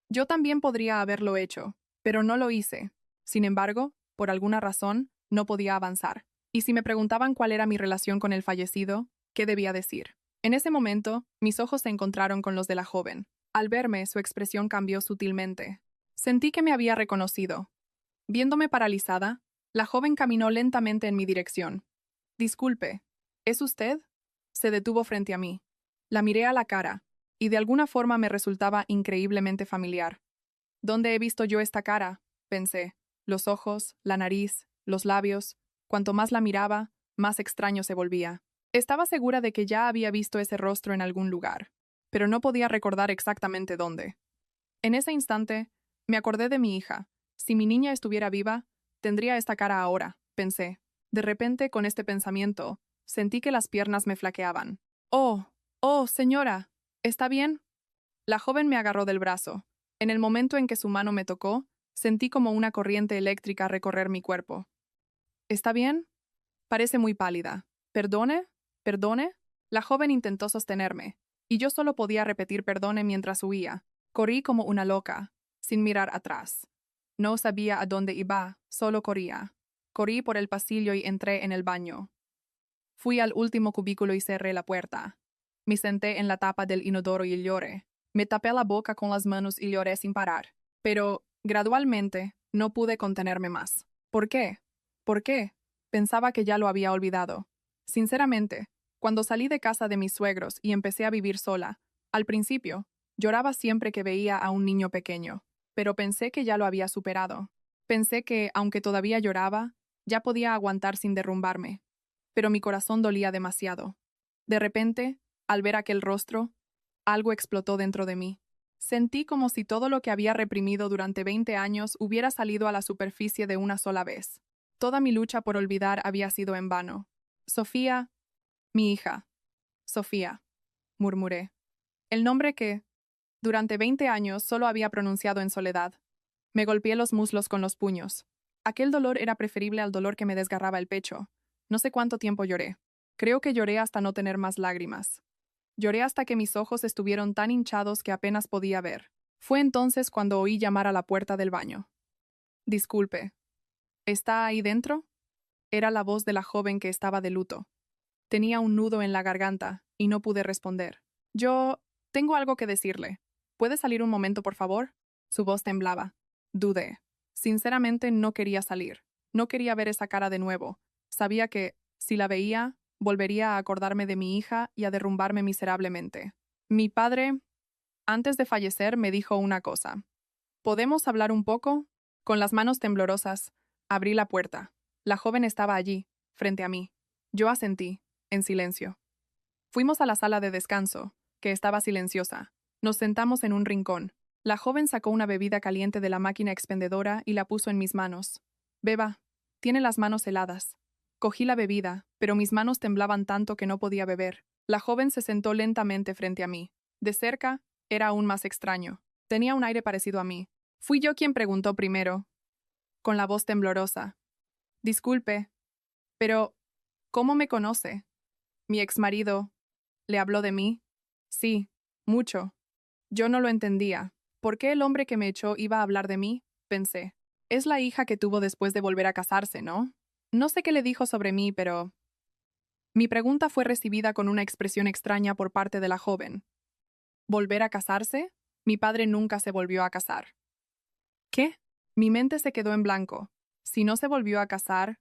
Speaker 1: Yo también podría haberlo hecho, pero no lo hice. Sin embargo, por alguna razón, no podía avanzar. Y si me preguntaban cuál era mi relación con el fallecido, ¿qué debía decir? En ese momento, mis ojos se encontraron con los de la joven. Al verme, su expresión cambió sutilmente. Sentí que me había reconocido. Viéndome paralizada, la joven caminó lentamente en mi dirección. Disculpe, ¿es usted? Se detuvo frente a mí. La miré a la cara, y de alguna forma me resultaba increíblemente familiar. ¿Dónde he visto yo esta cara? Pensé. Los ojos, la nariz, los labios. Cuanto más la miraba, más extraño se volvía. Estaba segura de que ya había visto ese rostro en algún lugar, pero no podía recordar exactamente dónde. En ese instante, me acordé de mi hija. Si mi niña estuviera viva, tendría esta cara ahora, pensé. De repente, con este pensamiento, sentí que las piernas me flaqueaban. ¡Oh! ¡Oh, señora! ¿Está bien? La joven me agarró del brazo. En el momento en que su mano me tocó, sentí como una corriente eléctrica recorrer mi cuerpo. ¿Está bien? Parece muy pálida. ¿Perdone? ¿Perdone? La joven intentó sostenerme, y yo solo podía repetir perdone mientras huía. Corrí como una loca, sin mirar atrás. No sabía a dónde iba, solo corría. Corrí por el pasillo y entré en el baño. Fui al último cubículo y cerré la puerta. Me senté en la tapa del inodoro y lloré. Me tapé la boca con las manos y lloré sin parar. Pero, gradualmente, no pude contenerme más. ¿Por qué? ¿Por qué? Pensaba que ya lo había olvidado. Sinceramente, cuando salí de casa de mis suegros y empecé a vivir sola, al principio, lloraba siempre que veía a un niño pequeño, pero pensé que ya lo había superado. Pensé que, aunque todavía lloraba, ya podía aguantar sin derrumbarme. Pero mi corazón dolía demasiado. De repente, al ver aquel rostro, algo explotó dentro de mí. Sentí como si todo lo que había reprimido durante 20 años hubiera salido a la superficie de una sola vez. Toda mi lucha por olvidar había sido en vano. Sofía, mi hija. Sofía, murmuré. El nombre que, durante 20 años, solo había pronunciado en soledad. Me golpeé los muslos con los puños. Aquel dolor era preferible al dolor que me desgarraba el pecho. No sé cuánto tiempo lloré. Creo que lloré hasta no tener más lágrimas. Lloré hasta que mis ojos estuvieron tan hinchados que apenas podía ver. Fue entonces cuando oí llamar a la puerta del baño. Disculpe. ¿Está ahí dentro? Era la voz de la joven que estaba de luto. Tenía un nudo en la garganta, y no pude responder. Yo tengo algo que decirle. ¿Puede salir un momento, por favor? Su voz temblaba. Dudé. Sinceramente no quería salir. No quería ver esa cara de nuevo. Sabía que, si la veía, volvería a acordarme de mi hija y a derrumbarme miserablemente. Mi padre, antes de fallecer, me dijo una cosa. ¿Podemos hablar un poco? Con las manos temblorosas, abrí la puerta. La joven estaba allí, frente a mí. Yo asentí, en silencio. Fuimos a la sala de descanso, que estaba silenciosa. Nos sentamos en un rincón. La joven sacó una bebida caliente de la máquina expendedora y la puso en mis manos. Beba, tiene las manos heladas. Cogí la bebida, pero mis manos temblaban tanto que no podía beber. La joven se sentó lentamente frente a mí. De cerca, era aún más extraño. Tenía un aire parecido a mí. Fui yo quien preguntó primero, con la voz temblorosa. Disculpe, pero ¿cómo me conoce? Mi exmarido, ¿le habló de mí? Sí, mucho. Yo no lo entendía. ¿Por qué el hombre que me echó iba a hablar de mí? Pensé. Es la hija que tuvo después de volver a casarse, ¿no? No sé qué le dijo sobre mí, pero... Mi pregunta fue recibida con una expresión extraña por parte de la joven. ¿Volver a casarse? Mi padre nunca se volvió a casar. ¿Qué? Mi mente se quedó en blanco. Si no se volvió a casar,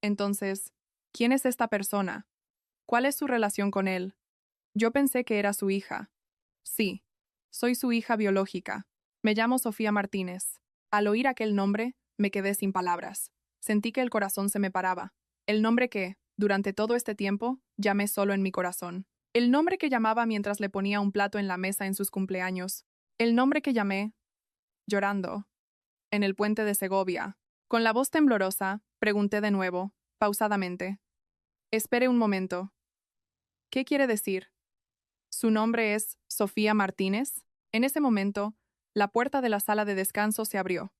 Speaker 1: entonces, ¿quién es esta persona? ¿Cuál es su relación con él? Yo pensé que era su hija. Sí, soy su hija biológica. Me llamo Sofía Martínez. Al oír aquel nombre, me quedé sin palabras. Sentí que el corazón se me paraba. El nombre que, durante todo este tiempo, llamé solo en mi corazón. El nombre que llamaba mientras le ponía un plato en la mesa en sus cumpleaños. El nombre que llamé, llorando, en el puente de Segovia. Con la voz temblorosa, pregunté de nuevo, pausadamente. Espere un momento. ¿Qué quiere decir? ¿Su nombre es Sofía Martínez? En ese momento, la puerta de la sala de descanso se abrió.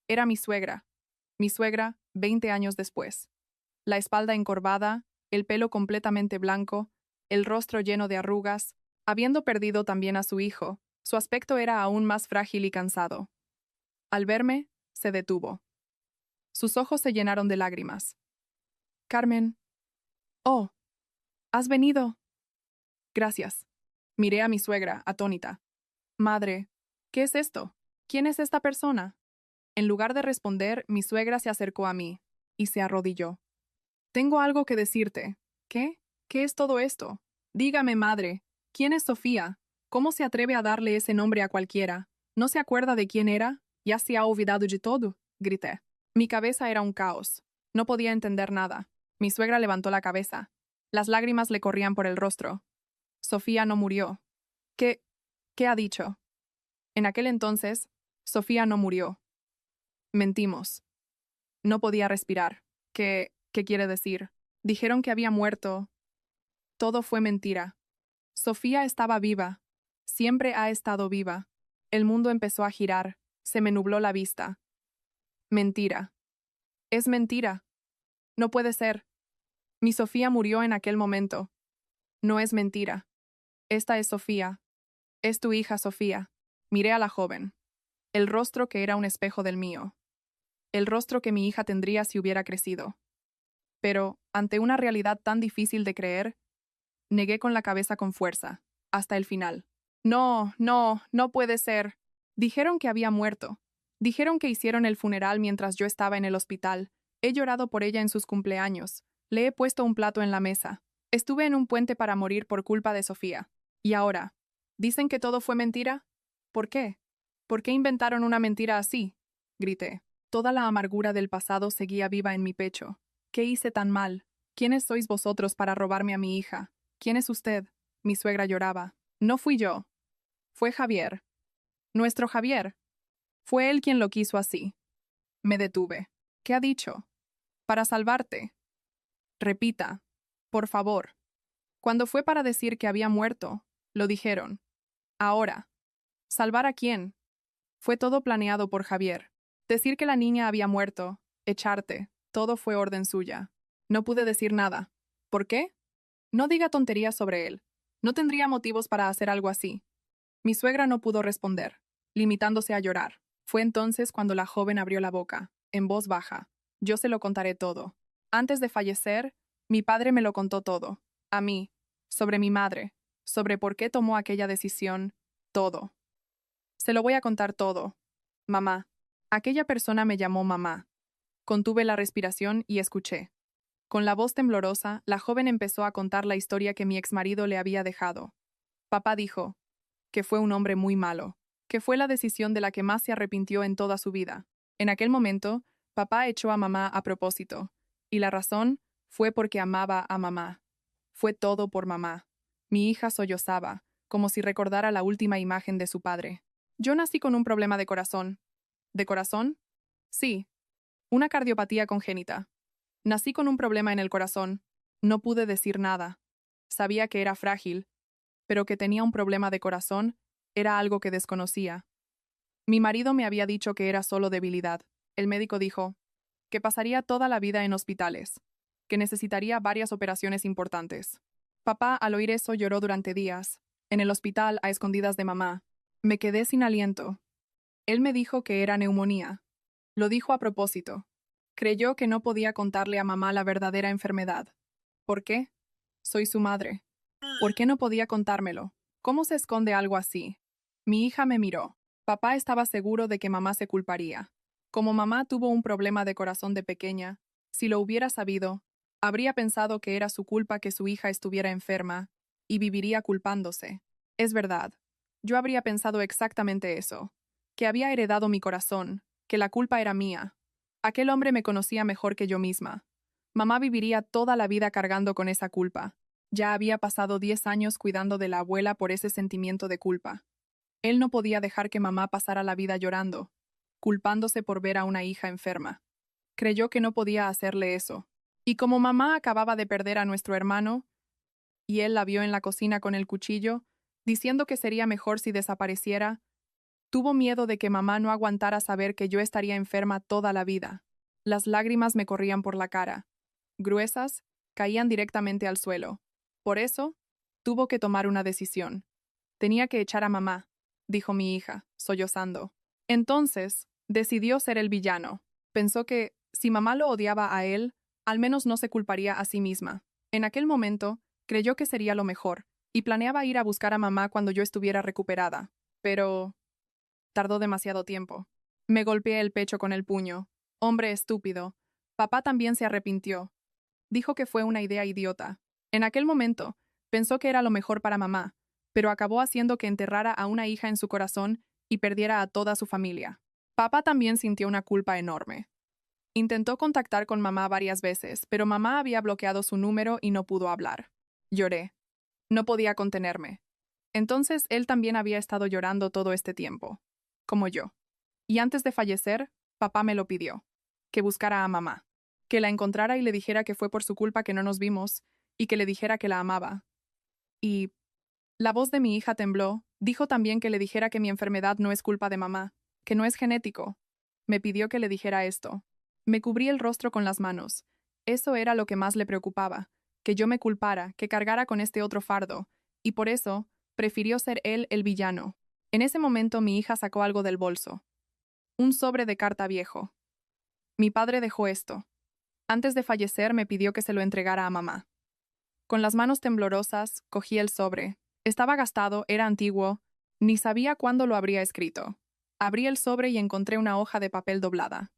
Speaker 1: Era mi suegra. Mi suegra, 20 años después. La espalda encorvada, el pelo completamente blanco, el rostro lleno de arrugas, habiendo perdido también a su hijo, su aspecto era aún más frágil y cansado. Al verme, se detuvo. Sus ojos se llenaron de lágrimas. Carmen. Oh, ¿has venido? Gracias. Miré a mi suegra, atónita. Madre, ¿qué es esto? ¿Quién es esta persona? En lugar de responder, mi suegra se acercó a mí y se arrodilló. Tengo algo que decirte. ¿Qué? ¿Qué es todo esto? Dígame, madre, ¿quién es Sofía? ¿Cómo se atreve a darle ese nombre a cualquiera? ¿No se acuerda de quién era? ¿Ya se ha olvidado de todo? Grité. Mi cabeza era un caos. No podía entender nada. Mi suegra levantó la cabeza. Las lágrimas le corrían por el rostro. Sofía no murió. ¿Qué ha dicho? En aquel entonces, Sofía no murió. Mentimos. No podía respirar. ¿Qué quiere decir? Dijeron que había muerto. Todo fue mentira. Sofía estaba viva. Siempre ha estado viva. El mundo empezó a girar. Se me nubló la vista. Mentira. Es mentira. No puede ser. Mi Sofía murió en aquel momento. No es mentira. Esta es Sofía. Es tu hija Sofía. Miré a la joven. El rostro que era un espejo del mío. El rostro que mi hija tendría si hubiera crecido. Pero, ante una realidad tan difícil de creer, negué con la cabeza con fuerza, hasta el final. No, no, no puede ser. Dijeron que había muerto. Dijeron que hicieron el funeral mientras yo estaba en el hospital. He llorado por ella en sus cumpleaños. Le he puesto un plato en la mesa. Estuve en un puente para morir por culpa de Sofía. Y ahora, ¿dicen que todo fue mentira? ¿Por qué? ¿Por qué inventaron una mentira así? Grité. Toda la amargura del pasado seguía viva en mi pecho. ¿Qué hice tan mal? ¿Quiénes sois vosotros para robarme a mi hija? ¿Quién es usted? Mi suegra lloraba. No fui yo. Fue Javier. Nuestro Javier. Fue él quien lo quiso así. Me detuve. ¿Qué ha dicho? Para salvarte. Repita. Por favor. Cuando fue para decir que había muerto, lo dijeron. Ahora. ¿Salvar a quién? Fue todo planeado por Javier. Decir que la niña había muerto, echarte, todo fue orden suya. No pude decir nada. ¿Por qué? No diga tonterías sobre él. No tendría motivos para hacer algo así. Mi suegra no pudo responder, limitándose a llorar. Fue entonces cuando la joven abrió la boca, en voz baja. Yo se lo contaré todo. Antes de fallecer, mi padre me lo contó todo. A mí, sobre mi madre, sobre por qué tomó aquella decisión, todo. Se lo voy a contar todo. Mamá. Aquella persona me llamó mamá. Contuve la respiración y escuché. Con la voz temblorosa, la joven empezó a contar la historia que mi exmarido le había dejado. Papá dijo que fue un hombre muy malo, que fue la decisión de la que más se arrepintió en toda su vida. En aquel momento, papá echó a mamá a propósito, y la razón fue porque amaba a mamá. Fue todo por mamá. Mi hija sollozaba, como si recordara la última imagen de su padre. Yo nací con un problema de corazón. ¿De corazón? Sí, una cardiopatía congénita. Nací con un problema en el corazón. No pude decir nada. Sabía que era frágil, pero que tenía un problema de corazón era algo que desconocía. Mi marido me había dicho que era solo debilidad. El médico dijo que pasaría toda la vida en hospitales, que necesitaría varias operaciones importantes. Papá, al oír eso, lloró durante días, en el hospital a escondidas de mamá. Me quedé sin aliento. Él me dijo que era neumonía. Lo dijo a propósito. Creyó que no podía contarle a mamá la verdadera enfermedad. ¿Por qué? Soy su madre. ¿Por qué no podía contármelo? ¿Cómo se esconde algo así? Mi hija me miró. Papá estaba seguro de que mamá se culparía. Como mamá tuvo un problema de corazón de pequeña, si lo hubiera sabido, habría pensado que era su culpa que su hija estuviera enferma, y viviría culpándose. Es verdad. Yo habría pensado exactamente eso. Que había heredado mi corazón, que la culpa era mía. Aquel hombre me conocía mejor que yo misma. Mamá viviría toda la vida cargando con esa culpa. Ya había pasado 10 años cuidando de la abuela por ese sentimiento de culpa. Él no podía dejar que mamá pasara la vida llorando, culpándose por ver a una hija enferma. Creyó que no podía hacerle eso. Y como mamá acababa de perder a nuestro hermano, y él la vio en la cocina con el cuchillo, diciendo que sería mejor si desapareciera, tuvo miedo de que mamá no aguantara saber que yo estaría enferma toda la vida. Las lágrimas me corrían por la cara. Gruesas, caían directamente al suelo. Por eso, tuvo que tomar una decisión. Tenía que echar a mamá, dijo mi hija, sollozando. Entonces, decidió ser el villano. Pensó que, si mamá lo odiaba a él, al menos no se culparía a sí misma. En aquel momento, creyó que sería lo mejor, y planeaba ir a buscar a mamá cuando yo estuviera recuperada. Pero tardó demasiado tiempo. Me golpeé el pecho con el puño. Hombre estúpido. Papá también se arrepintió. Dijo que fue una idea idiota. En aquel momento, pensó que era lo mejor para mamá, pero acabó haciendo que enterrara a una hija en su corazón y perdiera a toda su familia. Papá también sintió una culpa enorme. Intentó contactar con mamá varias veces, pero mamá había bloqueado su número y no pudo hablar. Lloré. No podía contenerme. Entonces él también había estado llorando todo este tiempo. como yo. Y antes de fallecer, papá me lo pidió, que buscara a mamá, que la encontrara y le dijera que fue por su culpa que no nos vimos, y que le dijera que la amaba. Y la voz de mi hija tembló, dijo también que le dijera que mi enfermedad no es culpa de mamá, que no es genético. Me pidió que le dijera esto. Me cubrí el rostro con las manos. Eso era lo que más le preocupaba, que yo me culpara, que cargara con este otro fardo, y por eso prefirió ser él el villano. En ese momento mi hija sacó algo del bolso. Un sobre de carta viejo. Mi padre dejó esto. Antes de fallecer me pidió que se lo entregara a mamá. Con las manos temblorosas, cogí el sobre. Estaba gastado, era antiguo, ni sabía cuándo lo habría escrito. Abrí el sobre y encontré una hoja de papel doblada.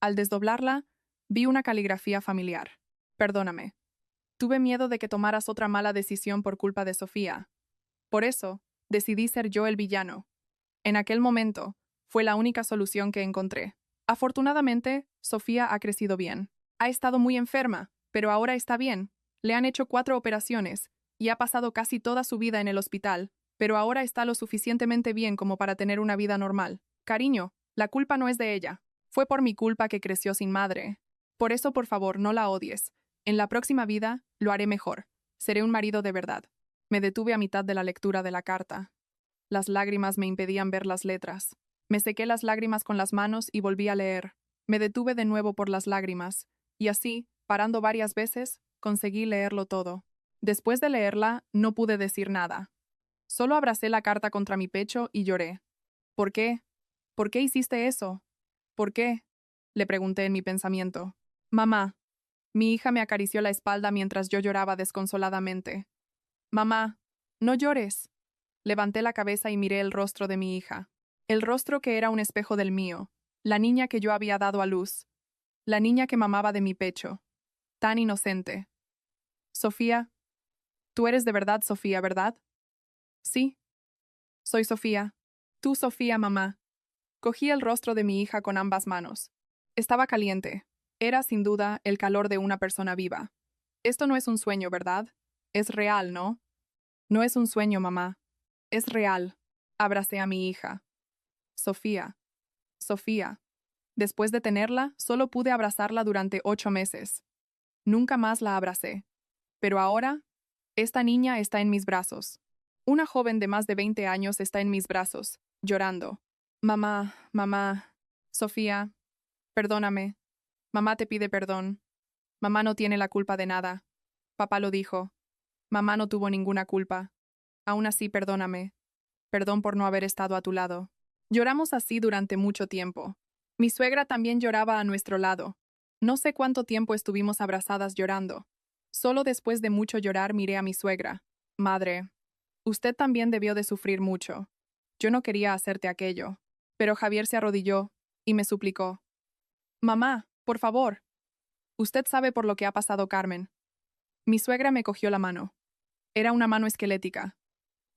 Speaker 1: Al desdoblarla, vi una caligrafía familiar. Perdóname. Tuve miedo de que tomaras otra mala decisión por culpa de Sofía. Por eso, decidí ser yo el villano. En aquel momento, fue la única solución que encontré. Afortunadamente, Sofía ha crecido bien. Ha estado muy enferma, pero ahora está bien. Le han hecho 4 operaciones, y ha pasado casi toda su vida en el hospital, pero ahora está lo suficientemente bien como para tener una vida normal. Cariño, la culpa no es de ella. Fue por mi culpa que creció sin madre. Por eso, por favor, no la odies. En la próxima vida, lo haré mejor. Seré un marido de verdad. Me detuve a mitad de la lectura de la carta. Las lágrimas me impedían ver las letras. Me sequé las lágrimas con las manos y volví a leer. Me detuve de nuevo por las lágrimas, y así, parando varias veces, conseguí leerlo todo. Después de leerla, no pude decir nada. Solo abracé la carta contra mi pecho y lloré. ¿Por qué? ¿Por qué hiciste eso? ¿Por qué? Le pregunté en mi pensamiento. Mamá. Mi hija me acarició la espalda mientras yo lloraba desconsoladamente. Mamá, no llores. Levanté la cabeza y miré el rostro de mi hija. El rostro que era un espejo del mío. La niña que yo había dado a luz. La niña que mamaba de mi pecho. Tan inocente. Sofía. Tú eres de verdad Sofía, ¿verdad? Sí. Soy Sofía. Tú, Sofía, mamá. Cogí el rostro de mi hija con ambas manos. Estaba caliente. Era, sin duda, el calor de una persona viva. Esto no es un sueño, ¿verdad? Es real, ¿no? No es un sueño, mamá. Es real. Abracé a mi hija. Sofía. Sofía. Después de tenerla, solo pude abrazarla durante 8 meses. Nunca más la abracé. Pero ahora, esta niña está en mis brazos. Una joven de más de 20 años está en mis brazos, llorando. Mamá, mamá, Sofía, perdóname. Mamá te pide perdón. Mamá no tiene la culpa de nada. Papá lo dijo. Mamá no tuvo ninguna culpa. Aún así, perdóname. Perdón por no haber estado a tu lado. Lloramos así durante mucho tiempo. Mi suegra también lloraba a nuestro lado. No sé cuánto tiempo estuvimos abrazadas llorando. Solo después de mucho llorar miré a mi suegra. Madre, usted también debió de sufrir mucho. Yo no quería hacerte aquello. Pero Javier se arrodilló y me suplicó. Mamá, por favor. Usted sabe por lo que ha pasado Carmen. Mi suegra me cogió la mano. Era una mano esquelética.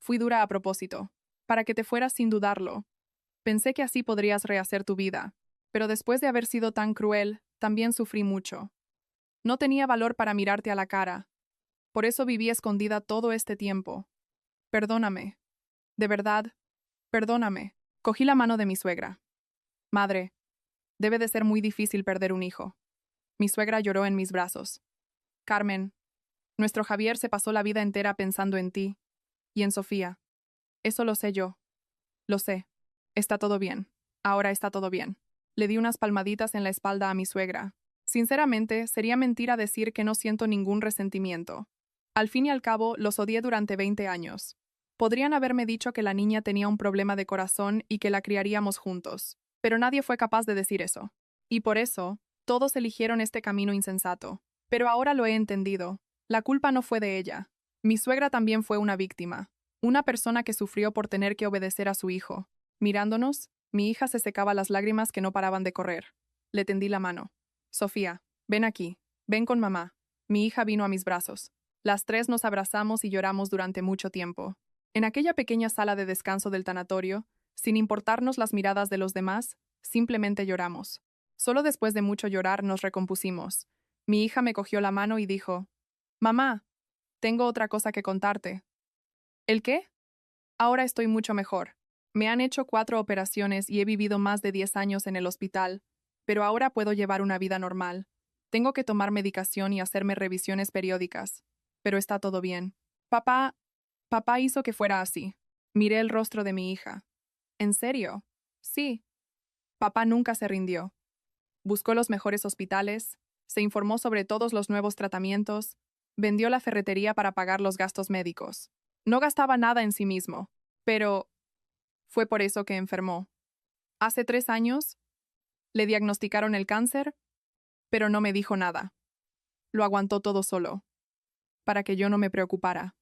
Speaker 1: Fui dura a propósito, para que te fueras sin dudarlo. Pensé que así podrías rehacer tu vida, pero después de haber sido tan cruel, también sufrí mucho. No tenía valor para mirarte a la cara. Por eso viví escondida todo este tiempo. Perdóname. De verdad, perdóname. Cogí la mano de mi suegra. Madre, debe de ser muy difícil perder un hijo. Mi suegra lloró en mis brazos. Carmen, nuestro Javier se pasó la vida entera pensando en ti y en Sofía. Eso lo sé yo. Lo sé. Está todo bien. Ahora está todo bien. Le di unas palmaditas en la espalda a mi suegra. Sinceramente, sería mentira decir que no siento ningún resentimiento. Al fin y al cabo, los odié durante 20 años. Podrían haberme dicho que la niña tenía un problema de corazón y que la criaríamos juntos, pero nadie fue capaz de decir eso. Y por eso, todos eligieron este camino insensato. Pero ahora lo he entendido. La culpa no fue de ella. Mi suegra también fue una víctima. Una persona que sufrió por tener que obedecer a su hijo. Mirándonos, mi hija se secaba las lágrimas que no paraban de correr. Le tendí la mano. Sofía, ven aquí. Ven con mamá. Mi hija vino a mis brazos. Las tres nos abrazamos y lloramos durante mucho tiempo. En aquella pequeña sala de descanso del tanatorio, sin importarnos las miradas de los demás, simplemente lloramos. Solo después de mucho llorar nos recompusimos. Mi hija me cogió la mano y dijo, Mamá, tengo otra cosa que contarte. ¿El qué? Ahora estoy mucho mejor. Me han hecho 4 operaciones y he vivido más de 10 años en el hospital, pero ahora puedo llevar una vida normal. Tengo que tomar medicación y hacerme revisiones periódicas, pero está todo bien. Papá hizo que fuera así. Miré el rostro de mi hija. ¿En serio? Sí. Papá nunca se rindió. Buscó los mejores hospitales, se informó sobre todos los nuevos tratamientos, vendió la ferretería para pagar los gastos médicos. No gastaba nada en sí mismo, pero fue por eso que enfermó. Hace 3 años le diagnosticaron el cáncer, pero no me dijo nada. Lo aguantó todo solo, para que yo no me preocupara.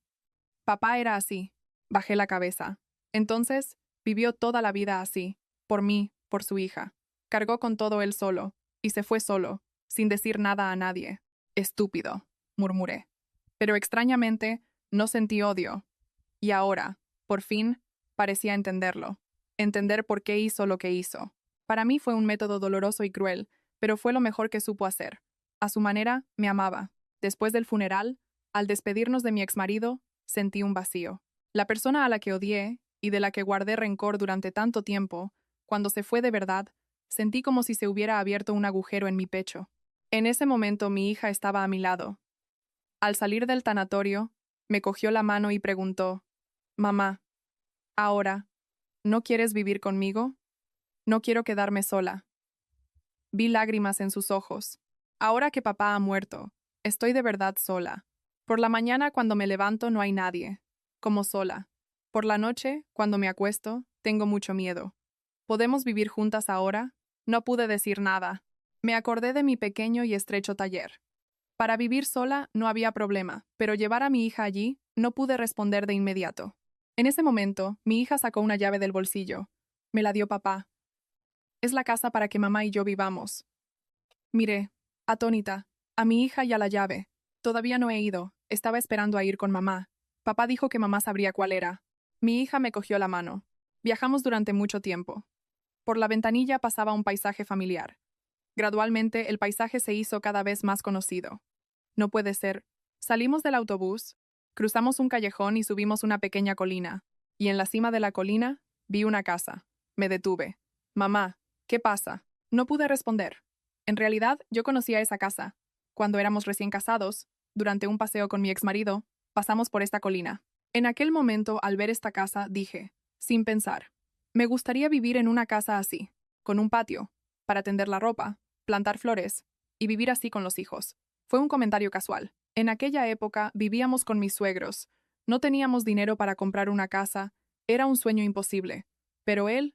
Speaker 1: Papá era así. Bajé la cabeza. Entonces, vivió toda la vida así, por mí, por su hija. Cargó con todo él solo, y se fue solo, sin decir nada a nadie. Estúpido, murmuré. Pero extrañamente, no sentí odio. Y ahora, por fin, parecía entenderlo. Entender por qué hizo lo que hizo. Para mí fue un método doloroso y cruel, pero fue lo mejor que supo hacer. A su manera, me amaba. Después del funeral, al despedirnos de mi exmarido, sentí un vacío. La persona a la que odié y de la que guardé rencor durante tanto tiempo, cuando se fue de verdad, sentí como si se hubiera abierto un agujero en mi pecho. En ese momento mi hija estaba a mi lado. Al salir del tanatorio, me cogió la mano y preguntó, «Mamá, ahora, ¿no quieres vivir conmigo? No quiero quedarme sola». Vi lágrimas en sus ojos. Ahora que papá ha muerto, estoy de verdad sola. Por la mañana cuando me levanto no hay nadie, como sola. Por la noche, cuando me acuesto, tengo mucho miedo. ¿Podemos vivir juntas ahora? No pude decir nada. Me acordé de mi pequeño y estrecho taller. Para vivir sola no había problema, pero llevar a mi hija allí no pude responder de inmediato. En ese momento, mi hija sacó una llave del bolsillo. Me la dio papá. Es la casa para que mamá y yo vivamos. Miré, atónita, a mi hija y a la llave. Todavía no he ido, estaba esperando a ir con mamá. Papá dijo que mamá sabría cuál era. Mi hija me cogió la mano. Viajamos durante mucho tiempo. Por la ventanilla pasaba un paisaje familiar. Gradualmente el paisaje se hizo cada vez más conocido. No puede ser. Salimos del autobús, cruzamos un callejón y subimos una pequeña colina. Y en la cima de la colina vi una casa. Me detuve. Mamá, ¿qué pasa? No pude responder. En realidad, yo conocía esa casa. Cuando éramos recién casados, durante un paseo con mi exmarido, pasamos por esta colina. En aquel momento, al ver esta casa, dije, sin pensar, me gustaría vivir en una casa así, con un patio, para tender la ropa, plantar flores, y vivir así con los hijos. Fue un comentario casual. En aquella época vivíamos con mis suegros. No teníamos dinero para comprar una casa. Era un sueño imposible. Pero él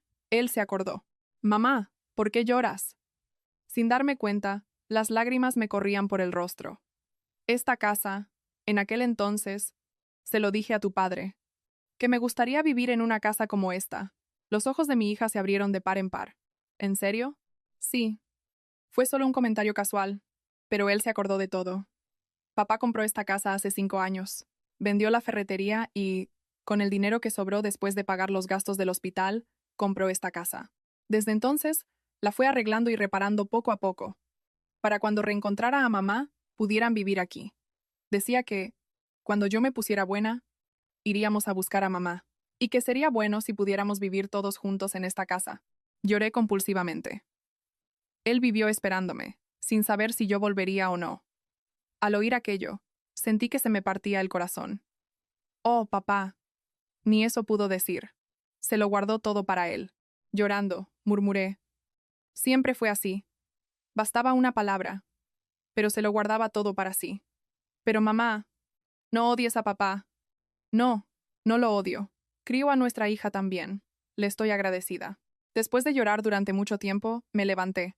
Speaker 1: se acordó. Mamá, ¿por qué lloras? Sin darme cuenta, las lágrimas me corrían por el rostro. Esta casa, en aquel entonces, se lo dije a tu padre, que me gustaría vivir en una casa como esta. Los ojos de mi hija se abrieron de par en par. ¿En serio? Sí. Fue solo un comentario casual, pero él se acordó de todo. Papá compró esta casa hace 5 años. Vendió la ferretería y, con el dinero que sobró después de pagar los gastos del hospital, compró esta casa. Desde entonces, la fue arreglando y reparando poco a poco, para cuando reencontrara a mamá, pudieran vivir aquí. Decía que, cuando yo me pusiera buena, iríamos a buscar a mamá, y que sería bueno si pudiéramos vivir todos juntos en esta casa. Lloré compulsivamente. Él vivió esperándome, sin saber si yo volvería o no. Al oír aquello, sentí que se me partía el corazón. Oh, papá. Ni eso pudo decir. Se lo guardó todo para él. Llorando, murmuré. Siempre fue así. Bastaba una palabra, pero se lo guardaba todo para sí. Pero mamá, no odies a papá. No, no lo odio. Crío a nuestra hija también. Le estoy agradecida. Después de llorar durante mucho tiempo, me levanté.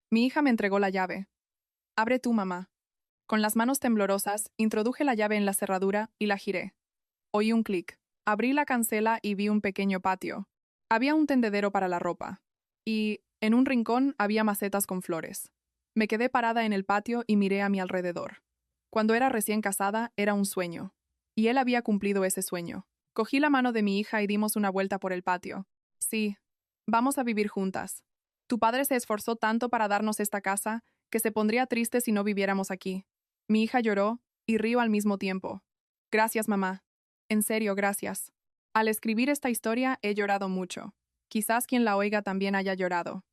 Speaker 1: Mi hija me entregó la llave. Abre tú, mamá. Con las manos temblorosas, introduje la llave en la cerradura y la giré. Oí un clic. Abrí la cancela y vi un pequeño patio. Había un tendedero para la ropa. Y, en un rincón, había macetas con flores. Me quedé parada en el patio y miré a mi alrededor. Cuando era recién casada, era un sueño. Y él había cumplido ese sueño. Cogí la mano de mi hija y dimos una vuelta por el patio. Sí, vamos a vivir juntas. Tu padre se esforzó tanto para darnos esta casa que se pondría triste si no viviéramos aquí. Mi hija lloró y rió al mismo tiempo. Gracias, mamá. En serio, gracias. Al escribir esta historia he llorado mucho. Quizás quien la oiga también haya llorado.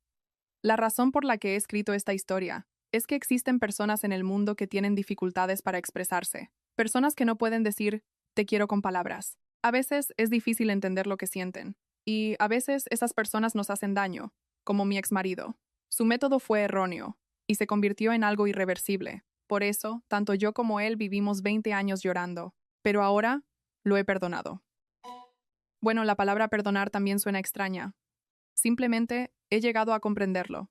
Speaker 1: La razón por la que he escrito esta historia es que existen personas en el mundo que tienen dificultades para expresarse. Personas que no pueden decir te quiero con palabras. A veces es difícil entender lo que sienten. Y a veces esas personas nos hacen daño, como mi exmarido. Su método fue erróneo y se convirtió en algo irreversible. Por eso, tanto yo como él vivimos 20 años llorando. Pero ahora lo he perdonado. Bueno, la palabra perdonar también suena extraña. Simplemente he llegado a comprenderlo.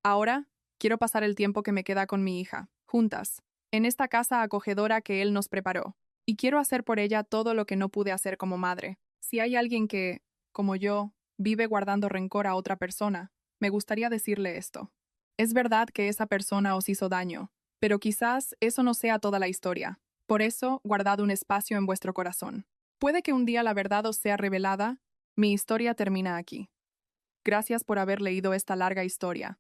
Speaker 1: Ahora quiero pasar el tiempo que me queda con mi hija, juntas, en esta casa acogedora que él nos preparó. Y quiero hacer por ella todo lo que no pude hacer como madre. Si hay alguien que, como yo, vive guardando rencor a otra persona, me gustaría decirle esto. Es verdad que esa persona os hizo daño, pero quizás eso no sea toda la historia. Por eso, guardad un espacio en vuestro corazón. Puede que un día la verdad os sea revelada. Mi historia termina aquí. Gracias por haber leído esta larga historia.